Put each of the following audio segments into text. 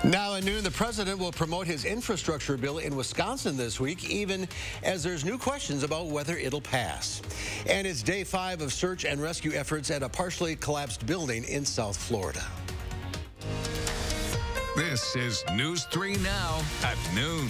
Now at noon, the president will promote his infrastructure bill in Wisconsin this week, even as there's new questions about whether it'll pass. And it's day 5 of search and rescue efforts at a partially collapsed building in South Florida. This is News 3 Now at noon.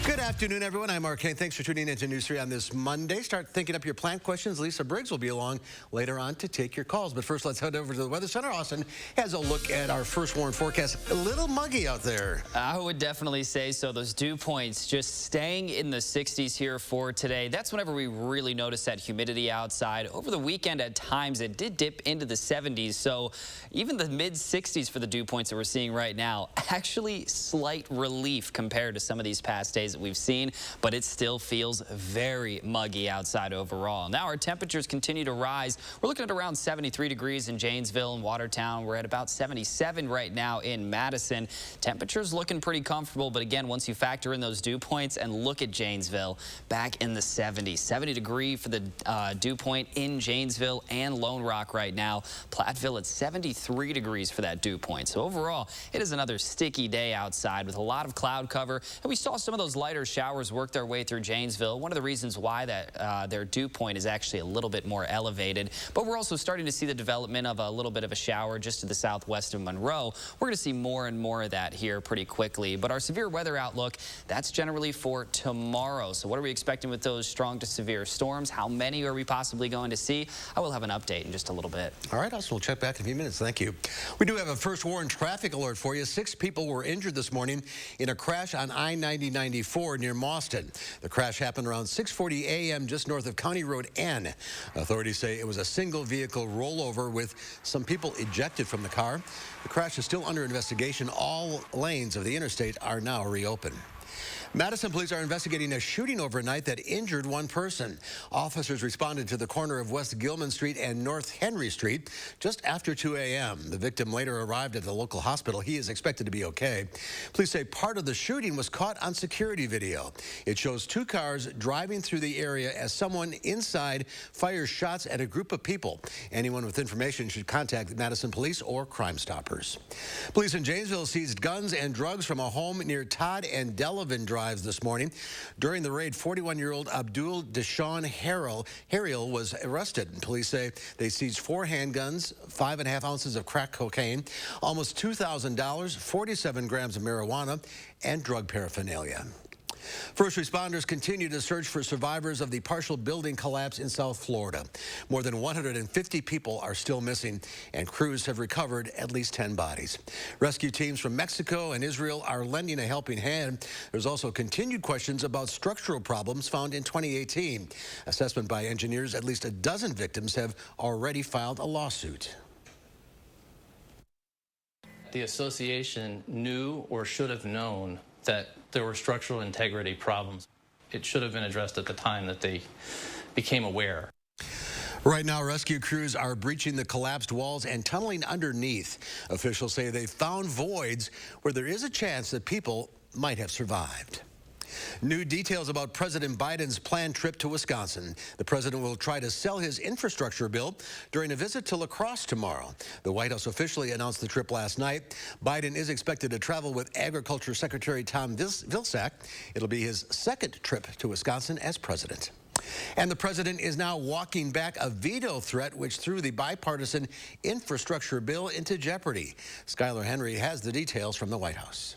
Good afternoon, everyone. I'm Mark Kane. Thanks for tuning in to News 3 on this Monday. Start thinking up your plant questions. Lisa Briggs will be along later on to take your calls. But first, let's head over to the Weather Center. Austin has a look at our first warn forecast. A little muggy out there. I would definitely say so. Those dew points just staying in the 60s here for today. That's whenever we really notice that humidity outside. Over the weekend, at times, it did dip into the 70s. So even the mid-60s for the dew points that we're seeing right now, actually slight relief compared to some of these past days that we've seen, but it still feels very muggy outside overall. Now our temperatures continue to rise. We're looking at around 73 degrees in Janesville and Watertown. We're at about 77 right now in Madison. Temperatures looking pretty comfortable, but again, once you factor in those dew points and look at Janesville, back in the 70s. 70 degree for the dew point in Janesville and Lone Rock right now. Platteville at 73 degrees for that dew point. So overall, it is another sticky day outside with a lot of cloud cover, and we saw some of those lighter showers work their way through Janesville. One of the reasons why that their dew point is actually a little bit more elevated. But we're also starting to see the development of a little bit of a shower just to the southwest of Monroe. We're going to see more and more of that here pretty quickly. But our severe weather outlook, that's generally for tomorrow. So what are we expecting with those strong to severe storms? How many are we possibly going to see? I will have an update in just a little bit. All right, Austin, we'll check back in a few minutes. Thank you. We do have a first warn traffic alert for you. 6 people were injured this morning in a crash on I-90-94 near Mauston. The crash happened around 6:40 a.m. just north of County Road N. Authorities say it was a single vehicle rollover with some people ejected from the car. The crash is still under investigation. All lanes of the interstate are now reopened. Madison police are investigating a shooting overnight that injured one person. Officers responded to the corner of West Gilman Street and North Henry Street just after 2 a.m. The victim later arrived at the local hospital. He is expected to be okay. Police say part of the shooting was caught on security video. It shows 2 cars driving through the area as someone inside fires shots at a group of people. Anyone with information should contact Madison police or Crime Stoppers. Police in Janesville seized guns and drugs from a home near Todd and Delavan Drive this morning. During the raid, 41-year-old Abdul Deshaun Harriel was arrested. Police say they seized 4 handguns, 5.5 ounces of crack cocaine, almost $2,000, 47 grams of marijuana, and drug paraphernalia. First responders continue to search for survivors of the partial building collapse in South Florida. More than 150 people are still missing, and crews have recovered at least 10 bodies. Rescue teams from Mexico and Israel are lending a helping hand. There's also continued questions about structural problems found in 2018. Assessment by engineers, at least a dozen victims have already filed a lawsuit. The association knew or should have known that there were structural integrity problems. It should have been addressed at the time that they became aware. Right now, rescue crews are breaching the collapsed walls and tunneling underneath. Officials say they found voids where there is a chance that people might have survived. New details about President Biden's planned trip to Wisconsin. The president will try to sell his infrastructure bill during a visit to La Crosse tomorrow. The White House officially announced the trip last night. Biden is expected to travel with Agriculture Secretary Tom Vilsack. It'll be his second trip to Wisconsin as president. And the president is now walking back a veto threat which threw the bipartisan infrastructure bill into jeopardy. Skylar Henry has the details from the White House.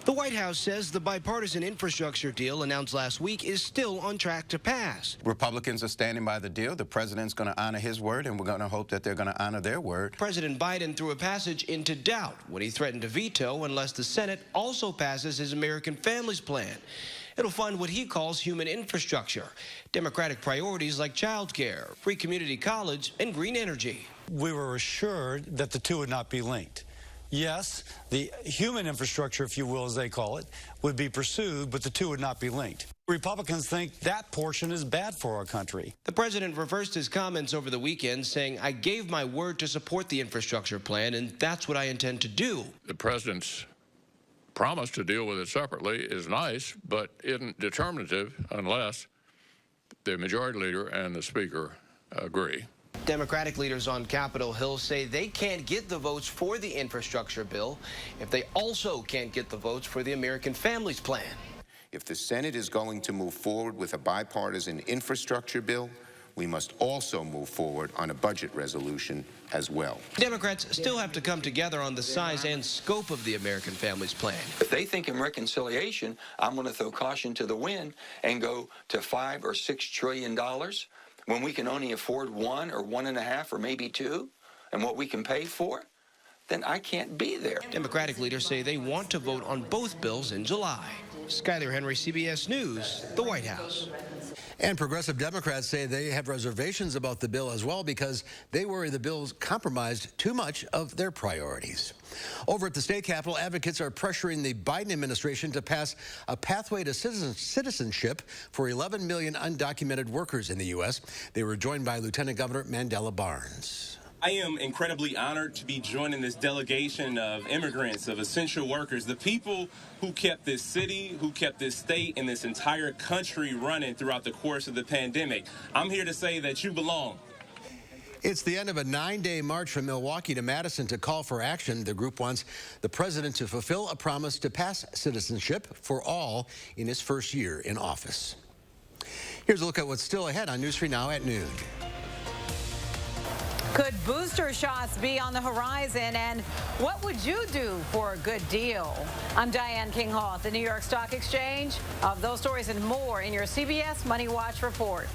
The White House says the bipartisan infrastructure deal announced last week is still on track to pass. Republicans are standing by the deal. The president's going to honor his word, and we're going to hope that they're going to honor their word. President Biden threw a passage into doubt when he threatened to veto unless the Senate also passes his American Families Plan. It'll fund what he calls human infrastructure, Democratic priorities like child care, free community college, and green energy. We were assured that the two would not be linked. Yes, the human infrastructure, if you will, as they call it, would be pursued, but the two would not be linked. Republicans think that portion is bad for our country. The president reversed his comments over the weekend, saying, "I gave my word to support the infrastructure plan, and that's what I intend to do." The president's promise to deal with it separately is nice, but isn't determinative unless the majority leader and the speaker agree. Democratic leaders on Capitol Hill say they can't get the votes for the infrastructure bill if they also can't get the votes for the American Families Plan. If the Senate is going to move forward with a bipartisan infrastructure bill, we must also move forward on a budget resolution as well. Democrats still have to come together on the size and scope of the American Families Plan. If they think in reconciliation, I'm going to throw caution to the wind and go to $5 or $6 trillion when we can only afford 1 or 1.5 or maybe 2, and what we can pay for, then I can't be there. Democratic leaders say they want to vote on both bills in July. Skyler Henry, CBS News, the White House. And progressive Democrats say they have reservations about the bill as well because they worry the bill's compromised too much of their priorities. Over at the state capitol, advocates are pressuring the Biden administration to pass a pathway to citizenship for 11 million undocumented workers in the U.S. They were joined by Lieutenant Governor Mandela Barnes. I am incredibly honored to be joining this delegation of immigrants, of essential workers, the people who kept this city, who kept this state, and this entire country running throughout the course of the pandemic. I'm here to say that you belong. It's the end of a 9-day march from Milwaukee to Madison to call for action. The group wants the president to fulfill a promise to pass citizenship for all in his first year in office. Here's a look at what's still ahead on News 3 Now at noon. Could booster shots be on the horizon, and what would you do for a good deal? I'm Diane King-Hall at the New York Stock Exchange. Of those stories and more in your CBS Money Watch report.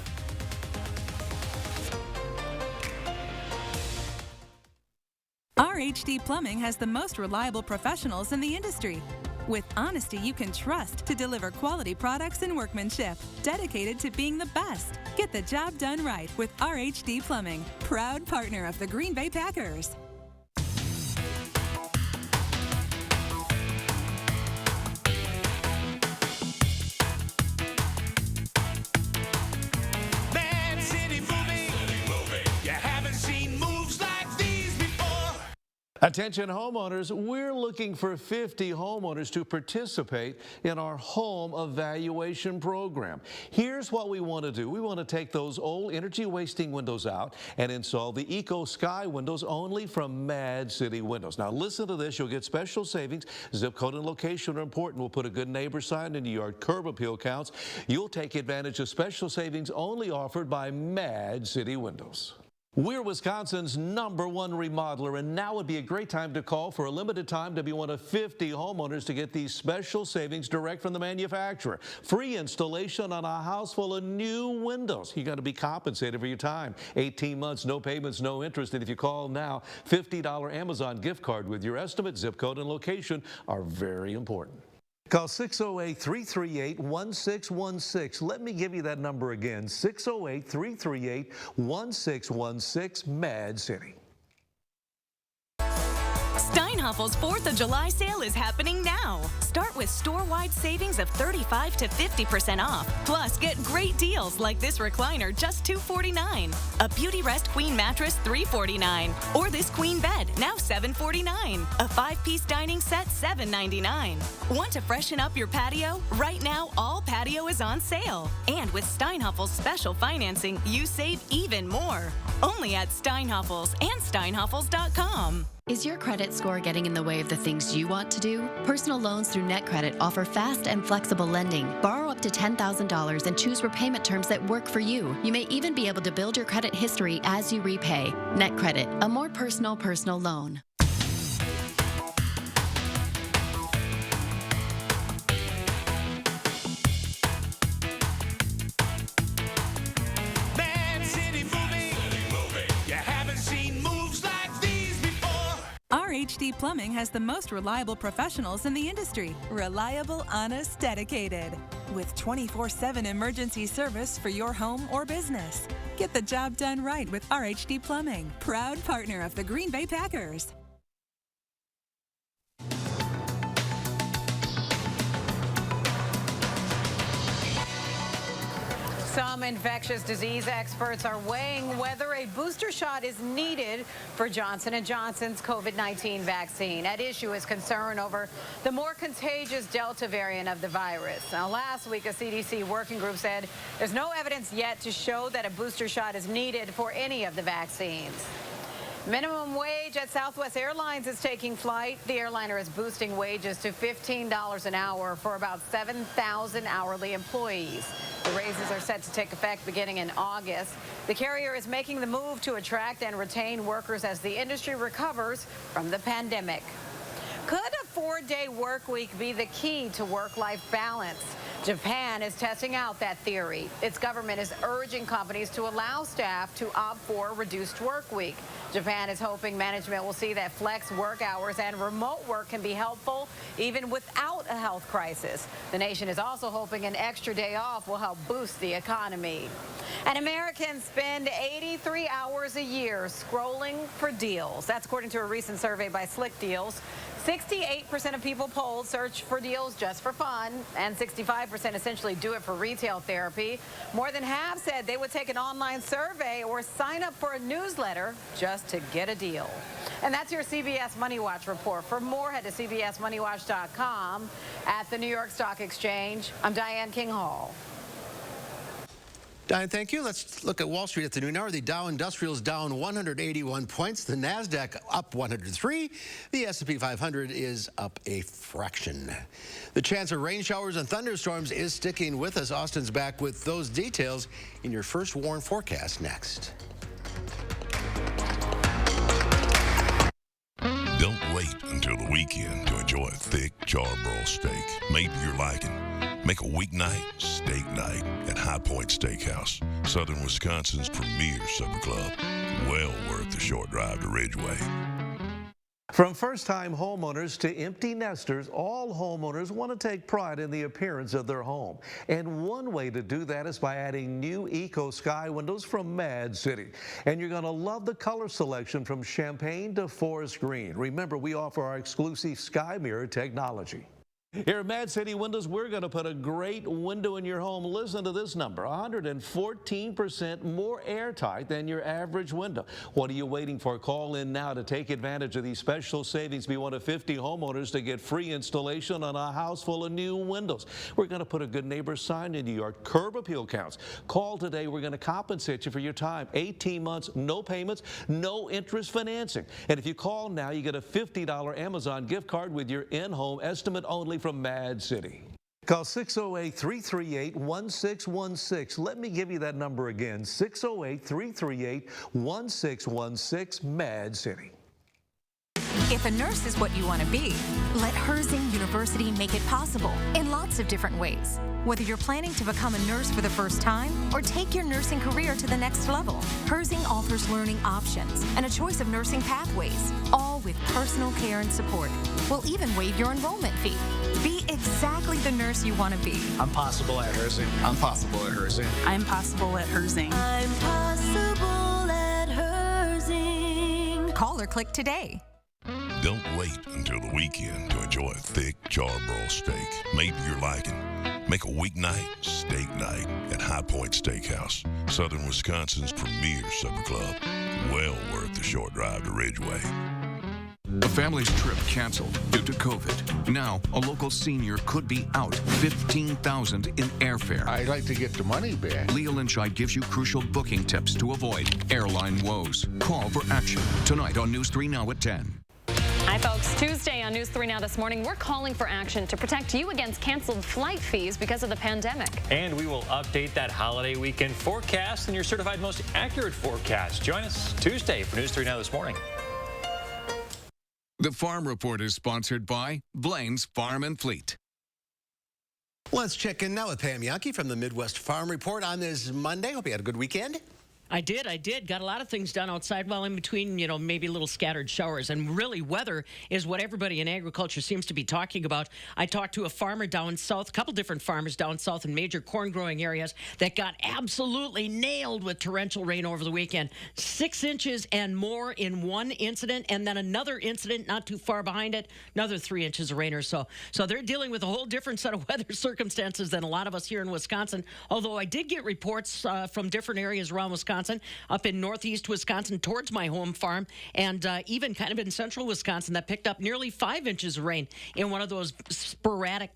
RHD Plumbing has the most reliable professionals in the industry. With honesty you can trust to deliver quality products and workmanship, dedicated to being the best. Get the job done right with RHD Plumbing, proud partner of the Green Bay Packers. Mad City moving. You haven't seen moves like these before. Attention homeowners, we're looking for 50 homeowners to participate in our home evaluation program. Here's what we want to do. We want to take those old energy wasting windows out and install the Eco Sky windows only from Mad City Windows. Now listen to this, you'll get special savings. Zip code and location are important. We'll put a good neighbor sign in your yard, curb appeal counts. You'll take advantage of special savings only offered by Mad City Windows. We're Wisconsin's #1 remodeler, and now would be a great time to call for a limited time to be one of 50 homeowners to get these special savings direct from the manufacturer. Free installation on a house full of new windows. You got to be compensated for your time. 18 months, no payments, no interest, and if you call now, $50 Amazon gift card with your estimate, zip code, and location are very important. Call 608-338-1616. Let me give you that number again, 608-338-1616, Mad City. Steinhaffel's 4th of July sale is happening now. Start with store-wide savings of 35 to 50% off. Plus, get great deals like this recliner, just $249. A Beauty Rest Queen mattress, $349. Or this queen bed, now $749. A 5-piece dining set, $799. Want to freshen up your patio? Right now, all patio is on sale. And with Steinhaffel's special financing, you save even more. Only at Steinhaffel's and steinhaffels.com. Is your credit score getting in the way of the things you want to do? Personal loans through NetCredit offer fast and flexible lending. Borrow up to $10,000 and choose repayment terms that work for you. You may even be able to build your credit history as you repay. NetCredit, a more personal loan. Mad City moving. You haven't seen moves like these before. RHD Plumbing has the most reliable professionals in the industry. Reliable, honest, dedicated. With 24/7 emergency service for your home or business. Get the job done right with RHD Plumbing, proud partner of the Green Bay Packers. Some infectious disease experts are weighing whether a booster shot is needed for Johnson & Johnson's COVID-19 vaccine. At issue is concern over the more contagious Delta variant of the virus. Now, last week, a CDC working group said there's no evidence yet to show that a booster shot is needed for any of the vaccines. Minimum wage at Southwest Airlines is taking flight. The airliner is boosting wages to $15 an hour for about 7,000 hourly employees. The raises are set to take effect beginning in August. The carrier is making the move to attract and retain workers as the industry recovers from the pandemic. Could a 4-day work week be the key to work-life balance? Japan is testing out that theory. Its government is urging companies to allow staff to opt for a reduced work week. Japan is hoping management will see that flex work hours and remote work can be helpful even without a health crisis. The nation is also hoping an extra day off will help boost the economy. And Americans spend 83 hours a year scrolling for deals. That's according to a recent survey by Slick Deals. 68% of people polled search for deals just for fun, and 65% essentially do it for retail therapy. More than half said they would take an online survey or sign up for a newsletter just to get a deal. And that's your CBS Money Watch report. For more, head to cbsmoneywatch.com. At the New York Stock Exchange, I'm Diane King Hall. Diane, thank you. Let's look at Wall Street at the noon hour. The Dow Industrials down 181 points. The NASDAQ up 103. The S&P 500 is up a fraction. The chance of rain showers and thunderstorms is sticking with us. Austin's back with those details in your first Warren forecast next. Don't wait until the weekend to enjoy a thick charbroiled steak made to your liking. Make a weeknight steak night at High Point Steakhouse, Southern Wisconsin's premier supper club. Well worth the short drive to Ridgeway. From first-time homeowners to empty nesters, all homeowners want to take pride in the appearance of their home. And one way to do that is by adding new Eco Sky windows from Mad City. And you're going to love the color selection from champagne to forest green. Remember, we offer our exclusive Sky Mirror technology. Here at Mad City Windows, we're going to put a great window in your home. Listen to this number, 114% more airtight than your average window. What are you waiting for? Call in now to take advantage of these special savings. Be one of 50 homeowners to get free installation on a house full of new windows. We're going to put a good neighbor sign into your curb appeal counts. Call today. We're going to compensate you for your time. 18 months, no payments, no interest financing. And if you call now, you get a $50 Amazon gift card with your in-home estimate only from Mad City. Call 608-338-1616. Let me give you that number again, 608-338-1616, Mad City. If a nurse is what you want to be, let Herzing University make it possible in lots of different ways. Whether you're planning to become a nurse for the first time or take your nursing career to the next level, Herzing offers learning options and a choice of nursing pathways, all with personal care and support. We'll even waive your enrollment fee. Be exactly the nurse you want to be. I'm possible at Herzing. I'm possible at Herzing. I'm possible at Herzing. I'm possible at Herzing. Call or click today. Don't wait until the weekend to enjoy a thick charbroiled steak made to your liking. Make a weeknight steak night at High Point Steakhouse, Southern Wisconsin's premier supper club. Well worth the short drive to Ridgeway. A family's trip canceled due to COVID. Now, a local senior could be out $15,000 in airfare. I'd like to get the money back. Leah Lynchide gives you crucial booking tips to avoid airline woes. Call for action tonight on News 3 Now at 10. Hi, folks. Tuesday on News 3 Now this morning, we're calling for action to protect you against canceled flight fees because of the pandemic. And we will update that holiday weekend forecast and your certified most accurate forecast. Join us Tuesday for News 3 Now this morning. The Farm Report is sponsored by Blaine's Farm and Fleet. Let's check in now with Pam Yankee from the Midwest Farm Report on this Monday. Hope you had a good weekend. I did. Got a lot of things done outside while in between, maybe little scattered showers. And really, weather is what everybody in agriculture seems to be talking about. I talked to a farmer down south, a couple different farmers down south in major corn growing areas that got absolutely nailed with torrential rain over the weekend. 6 inches and more in one incident, and then another incident not too far behind it, another 3 inches of rain or so. So they're dealing with a whole different set of weather circumstances than a lot of us here in Wisconsin. Although I did get reports from different areas around Wisconsin, up in northeast Wisconsin towards my home farm, and even kind of in central Wisconsin that picked up nearly 5 inches of rain in one of those sporadic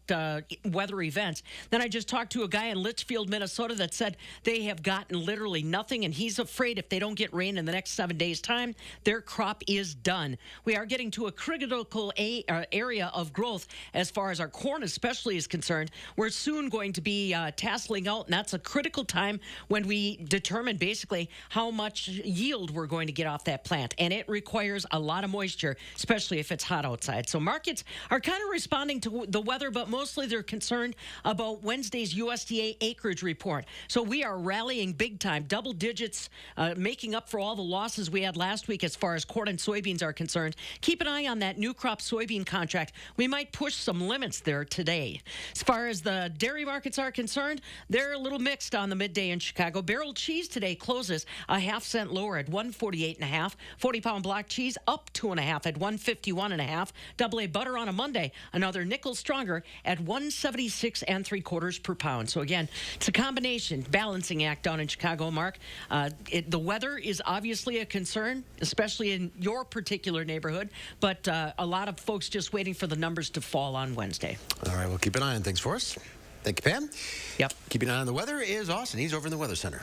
weather events. Then I just talked to a guy in Litchfield, Minnesota that said they have gotten literally nothing, and he's afraid if they don't get rain in the next 7 days' time, their crop is done. We are getting to a critical area of growth as far as our corn especially is concerned. We're soon going to be tasseling out, and that's a critical time when we determine basically how much yield we're going to get off that plant. And it requires a lot of moisture, especially if it's hot outside. So markets are kind of responding to the weather, but mostly they're concerned about Wednesday's USDA acreage report. So we are rallying big time, double digits, making up for all the losses we had last week as far as corn and soybeans are concerned. Keep an eye on that new crop soybean contract. We might push some limits there today. As far as the dairy markets are concerned, they're a little mixed on the midday in Chicago. Barrel cheese today closes a half-cent lower at 148.5. 40-pound block cheese up 2.5 at 151.5. Double A butter on a Monday, another nickel stronger at 176 3/4 per pound. So again, it's a combination balancing act down in Chicago, Mark. The weather is obviously a concern, especially in your particular neighborhood, but a lot of folks just waiting for the numbers to fall on Wednesday. All right, we'll keep an eye on things for us. Thank you, Pam. Yep. Keeping an eye on the weather is Austin. He's over in the Weather Center.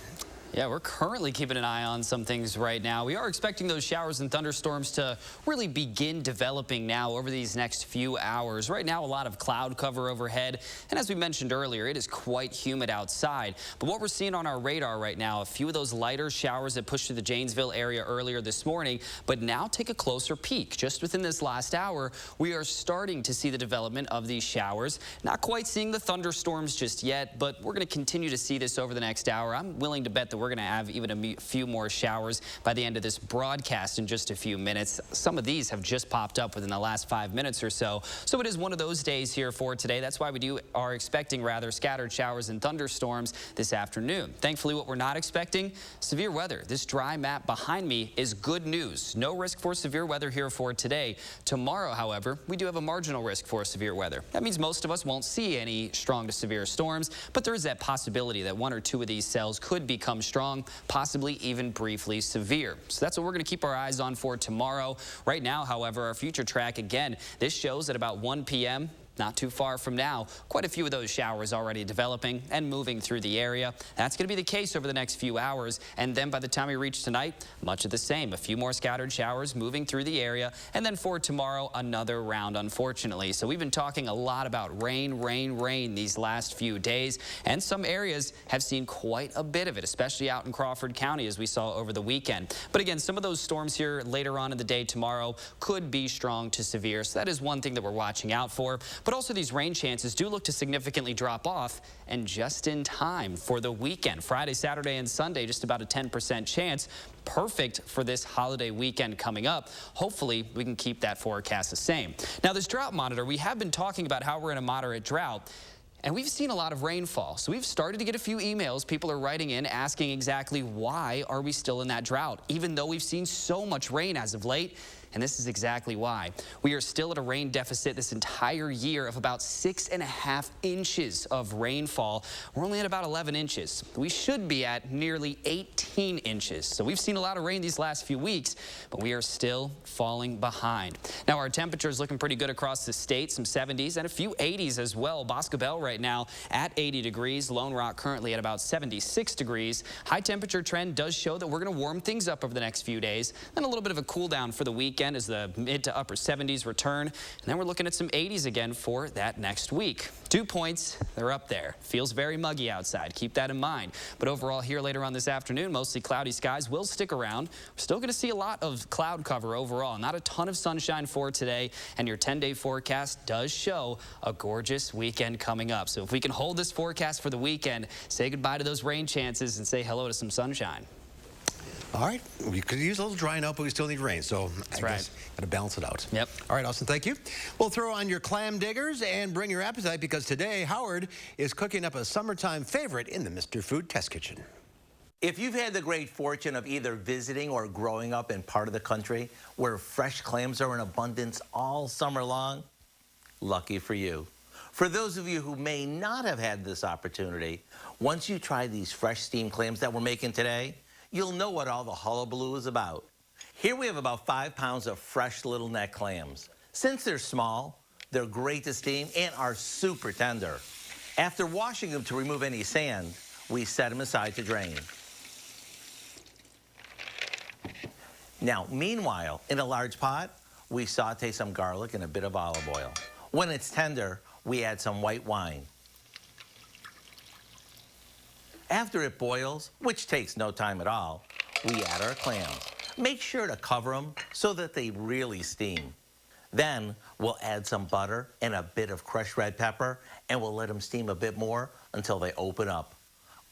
Yeah, we're currently keeping an eye on some things right now. We are expecting those showers and thunderstorms to really begin developing now over these next few hours. Right now, a lot of cloud cover overhead. And as we mentioned earlier, it is quite humid outside. But what we're seeing on our radar right now, a few of those lighter showers that pushed through the Janesville area earlier this morning. But now take a closer peek. Just within this last hour, we are starting to see the development of these showers. Not quite seeing the thunderstorms just yet, but we're going to continue to see this over the next hour. I'm willing to bet that we're going to have even a few more showers by the end of this broadcast in just a few minutes. Some of these have just popped up within the last 5 minutes or so. So it is one of those days here for today. That's why we are expecting rather scattered showers and thunderstorms this afternoon. Thankfully, what we're not expecting, severe weather. This dry map behind me is good news. No risk for severe weather here for today. Tomorrow, however, we do have a marginal risk for severe weather. That means most of us won't see any strong to severe storms, but there is that possibility that one or two of these cells could become strong, possibly even briefly severe. So that's what we're going to keep our eyes on for tomorrow. Right now, however, our future track, again, this shows at about 1 p.m., not too far from now, quite a few of those showers already developing and moving through the area. That's going to be the case over the next few hours. And then by the time we reach tonight, much of the same. A few more scattered showers moving through the area. And then for tomorrow, another round, unfortunately. So we've been talking a lot about rain, rain, rain these last few days. And some areas have seen quite a bit of it, especially out in Crawford County, as we saw over the weekend. But again, some of those storms here later on in the day tomorrow could be strong to severe. So that is one thing that we're watching out for. But also these rain chances do look to significantly drop off, and just in time for the weekend. Friday, Saturday, and Sunday, just about a 10% chance. Perfect for this holiday weekend coming up. Hopefully, we can keep that forecast the same. Now, this drought monitor, we have been talking about how we're in a moderate drought. And we've seen a lot of rainfall. So we've started to get a few emails. People are writing in asking exactly why are we still in that drought, even though we've seen so much rain as of late. And this is exactly why. We are still at a rain deficit this entire year of about 6.5 inches of rainfall. We're only at about 11 inches. We should be at nearly 18 inches. So we've seen a lot of rain these last few weeks, but we are still falling behind. Now our temperature is looking pretty good across the state, some 70s and a few 80s as well. Boscobel right now at 80 degrees. Lone Rock currently at about 76 degrees. High temperature trend does show that we're going to warm things up over the next few days. Then a little bit of a cool down for the weekend as the mid to upper 70s return. And then we're looking at some 80s again for that next week. Dew points, they're up there. Feels very muggy outside. Keep that in mind. But overall here later on this afternoon, mostly cloudy skies will stick around. We're still going to see a lot of cloud cover overall. Not a ton of sunshine for today. And your 10-day forecast does show a gorgeous weekend coming up. So if we can hold this forecast for the weekend, say goodbye to those rain chances and say hello to some sunshine. All right. We could use a little drying out, but we still need rain. So I right. guess got to balance it out. Yep. All right, Austin, thank you. We'll throw on your clam diggers and bring your appetite because today Howard is cooking up a summertime favorite in the Mr. Food Test Kitchen. If you've had the great fortune of either visiting or growing up in part of the country where fresh clams are in abundance all summer long, lucky for you. For those of you who may not have had this opportunity, once you try these fresh steamed clams that we're making today, you'll know what all the hullabaloo is about. Here we have about 5 pounds of fresh little neck clams. Since they're small, they're great to steam and are super tender. After washing them to remove any sand, we set them aside to drain. Now, meanwhile, in a large pot, we saute some garlic and a bit of olive oil. When it's tender, we add some white wine. After it boils, which takes no time at all, we add our clams. Make sure to cover them so that they really steam. Then we'll add some butter and a bit of crushed red pepper, and we'll let them steam a bit more until they open up.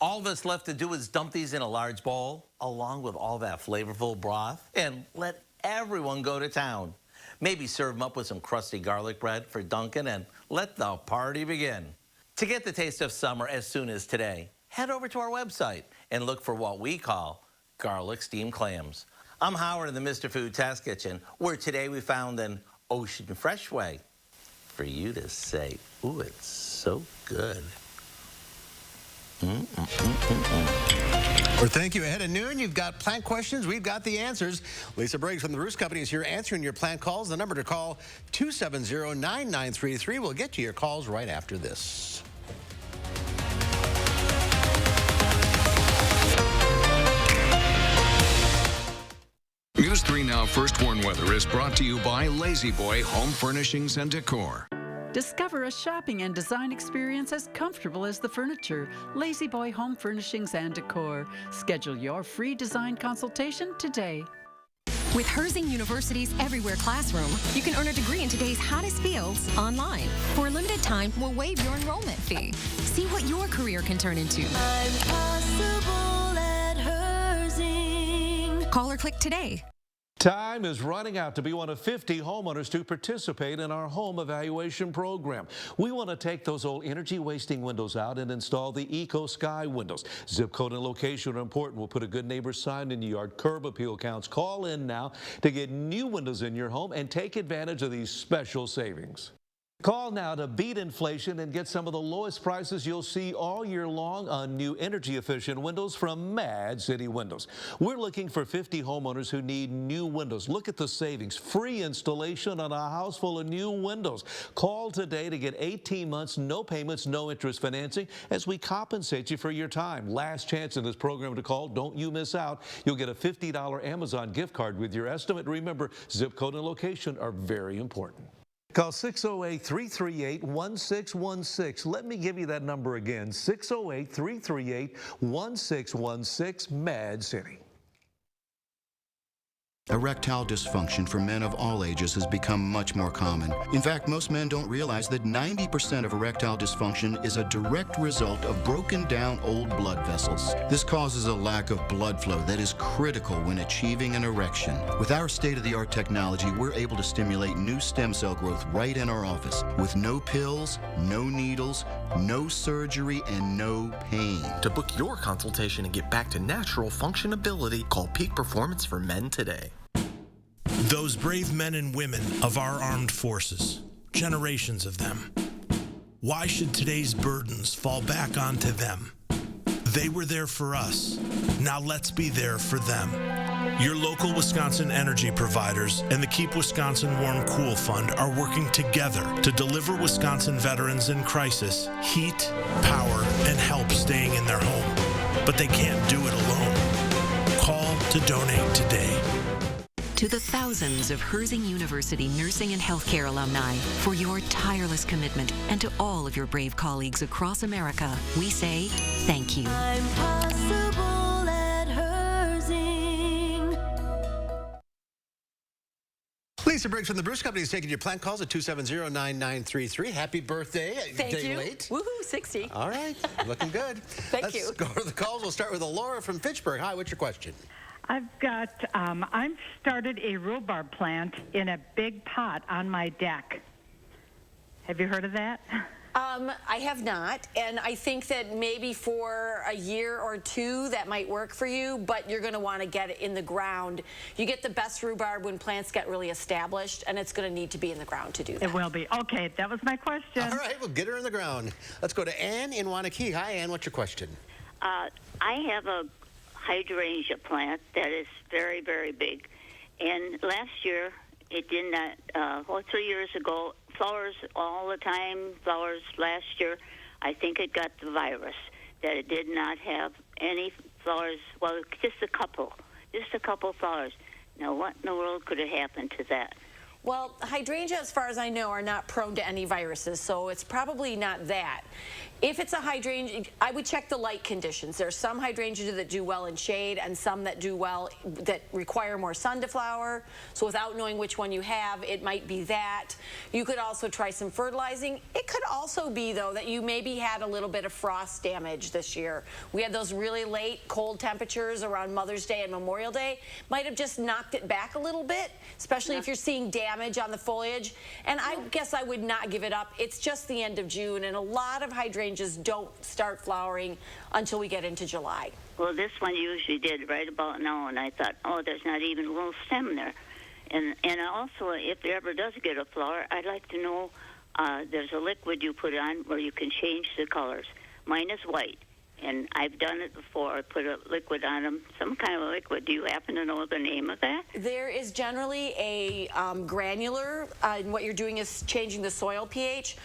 All that's left to do is dump these in a large bowl, along with all that flavorful broth, and let everyone go to town. Maybe serve them up with some crusty garlic bread for Dunkin' and let the party begin. To get the taste of summer as soon as today, head over to our website and look for what we call garlic steamed clams. I'm Howard in the Mr. Food Test Kitchen, where today we found an ocean fresh way for you to say, ooh, it's so good. Or thank you. Ahead of noon, you've got plant questions. We've got the answers. Lisa Briggs from the Roost Company is here answering your plant calls. The number to call, 270-9933. We'll get to your calls right after this. News 3 Now First Warn Weather is brought to you by Lazy Boy Home Furnishings and Decor. Discover a shopping and design experience as comfortable as the furniture. Lazy Boy Home Furnishings and Decor. Schedule your free design consultation today. With Herzing University's Everywhere Classroom, you can earn a degree in today's hottest fields online. For a limited time, we'll waive your enrollment fee. See what your career can turn into. I'm possible at Herzing. Call or click today. Time is running out to be one of 50 homeowners to participate in our home evaluation program. We want to take those old energy-wasting windows out and install the Eco Sky windows. Zip code and location are important. We'll put a good neighbor sign in your yard. Curb appeal counts. Call in now to get new windows in your home and take advantage of these special savings. Call now to beat inflation and get some of the lowest prices you'll see all year long on new energy-efficient windows from Mad City Windows. We're looking for 50 homeowners who need new windows. Look at the savings. Free installation on a house full of new windows. Call today to get 18 months, no payments, no interest financing as we compensate you for your time. Last chance in this program to call. Don't you miss out. You'll get a $50 Amazon gift card with your estimate. Remember, zip code and location are very important. Call 608-338-1616. Let me give you that number again, 608-338-1616, Mad City. Erectile dysfunction for men of all ages has become much more common. In fact, most men don't realize that 90% of erectile dysfunction is a direct result of broken down old blood vessels. This causes a lack of blood flow that is critical when achieving an erection. With our state-of-the-art technology, we're able to stimulate new stem cell growth right in our office with no pills, no needles, no surgery, and no pain. To book your consultation and get back to natural functionability, call Peak Performance for Men today. Those brave men and women of our armed forces, generations of them. Why should today's burdens fall back onto them? They were there for us. Now let's be there for them. Your local Wisconsin energy providers and the Keep Wisconsin Warm Cool Fund are working together to deliver Wisconsin veterans in crisis heat, power, and help staying in their home. But they can't do it alone. Call to donate today. To the thousands of Herzing University nursing and healthcare alumni, for your tireless commitment, and to all of your brave colleagues across America, we say thank you. I'm possible at Herzing. Lisa Briggs from the Bruce Company is taking your plant calls at 270-9933. Happy birthday. Thank Day you. Late. Woohoo, 60. All right, looking good. Thank you. Let's go to the calls. We'll start with Laura from Fitchburg. Hi, what's your question? I've started a rhubarb plant in a big pot on my deck. Have you heard of that? I have not, and I think that maybe for a year or two that might work for you, but you're going to want to get it in the ground. You get the best rhubarb when plants get really established, and it's going to need to be in the ground to do that. It will be. Okay, that was my question. All right, we'll get her in the ground. Let's go to Ann in Wanakee. Hi, Ann. What's your question? I have a hydrangea plant that is very, very big. And last year, it did not, 3 years ago, flowers all the time, flowers last year, I think it got the virus, that it did not have any flowers, well, just a couple flowers. Now, what in the world could have happened to that? Well, hydrangea, as far as I know, are not prone to any viruses, so it's probably not that. If it's a hydrangea, I would check the light conditions. There are some hydrangeas that do well in shade and some that do well, that require more sun to flower. So without knowing which one you have, it might be that. You could also try some fertilizing. It could also be, though, that you maybe had a little bit of frost damage this year. We had those really late cold temperatures around Mother's Day and Memorial Day. Might have just knocked it back a little bit, especially if you're seeing damage on the foliage. And I guess I would not give it up. It's just the end of June, and a lot of hydrangeas don't start flowering until we get into July. Well, this one usually did right about now, and I thought, oh, there's not even a little stem there. And also, if it ever does get a flower, I'd like to know, there's a liquid you put on where you can change the colors. Mine is white, and I've done it before. I put a liquid on them, some kind of a liquid. Do you happen to know the name of that? There is generally a granular, and what you're doing is changing the soil pH.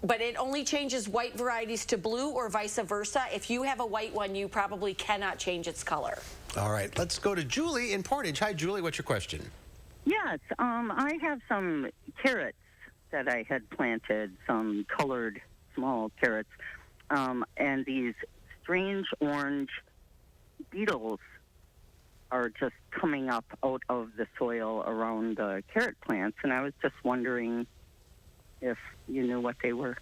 But it only changes white varieties to blue or vice versa. If you have a white one, you probably cannot change its color. All right, let's go to Julie in Portage. Hi, Julie. What's your question? Yes, I have some carrots that I had planted, some colored small carrots, and these strange orange beetles are just coming up out of the soil around the carrot plants, and I was just wondering if you knew what they were.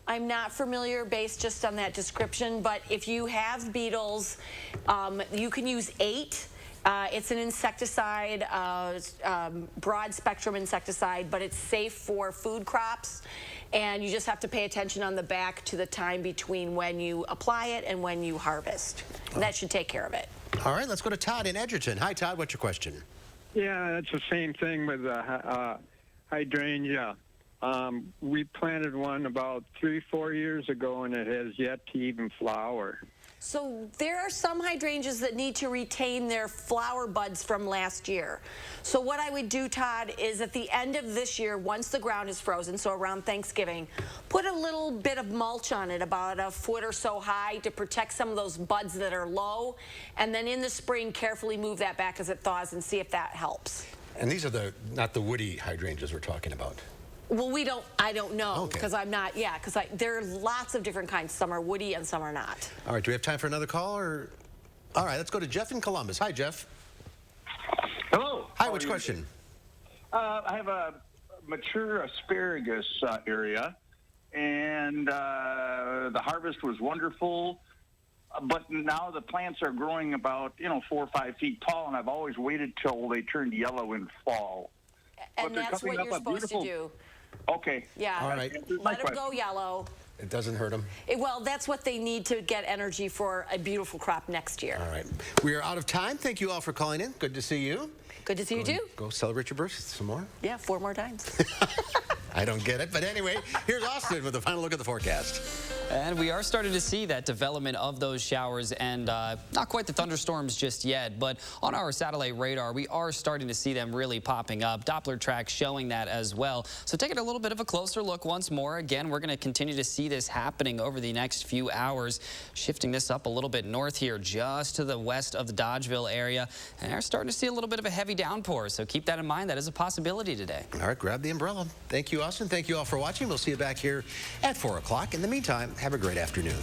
I'm not familiar based just on that description, but if you have beetles, you can use 8. It's an insecticide, broad spectrum insecticide, but it's safe for food crops. And you just have to pay attention on the back to the time between when you apply it and when you harvest. And that should take care of it. All right, let's go to Todd in Edgerton. Hi, Todd. What's your question? Yeah, it's the same thing with hydrangea. We planted one about 3-4 years ago, and it has yet to even flower. So there are some hydrangeas that need to retain their flower buds from last year. So what I would do, Todd, is at the end of this year, once the ground is frozen, so around Thanksgiving, put a little bit of mulch on it, about a foot or so high, to protect some of those buds that are low. And then in the spring, carefully move that back as it thaws and see if that helps. And these are not the woody hydrangeas we're talking about. Well, I don't know, because I'm not, because there are lots of different kinds. Some are woody and some are not. All right, do we have time for another call? Or? All right, let's go to Jeff in Columbus. Hi, Jeff. Hello. Hi, what's your question? I have a mature asparagus area, and the harvest was wonderful, but now the plants are growing about, 4 or 5 feet tall, and I've always waited till they turned yellow in fall. And that's what you're supposed to do. Okay. Yeah. All right. Let them go yellow. It doesn't hurt them? Well, that's what they need to get energy for a beautiful crop next year. All right. We are out of time. Thank you all for calling in. Good to see you. Good to see you, too. Go celebrate your birthday some more. Yeah, 4 more times. I don't get it. But anyway, here's Austin with a final look at the forecast. And we are starting to see that development of those showers, and not quite the thunderstorms just yet, but on our satellite radar, we are starting to see them really popping up. Doppler tracks showing that as well. So taking a little bit of a closer look once more. Again, we're going to continue to see this happening over the next few hours, shifting this up a little bit north here, just to the west of the Dodgeville area. And we're starting to see a little bit of a heavy downpour, so keep that in mind. That is a possibility today. All right, grab the umbrella. Thank you, Austin. Thank you all for watching. We'll see you back here at 4 o'clock. In the meantime, have a great afternoon.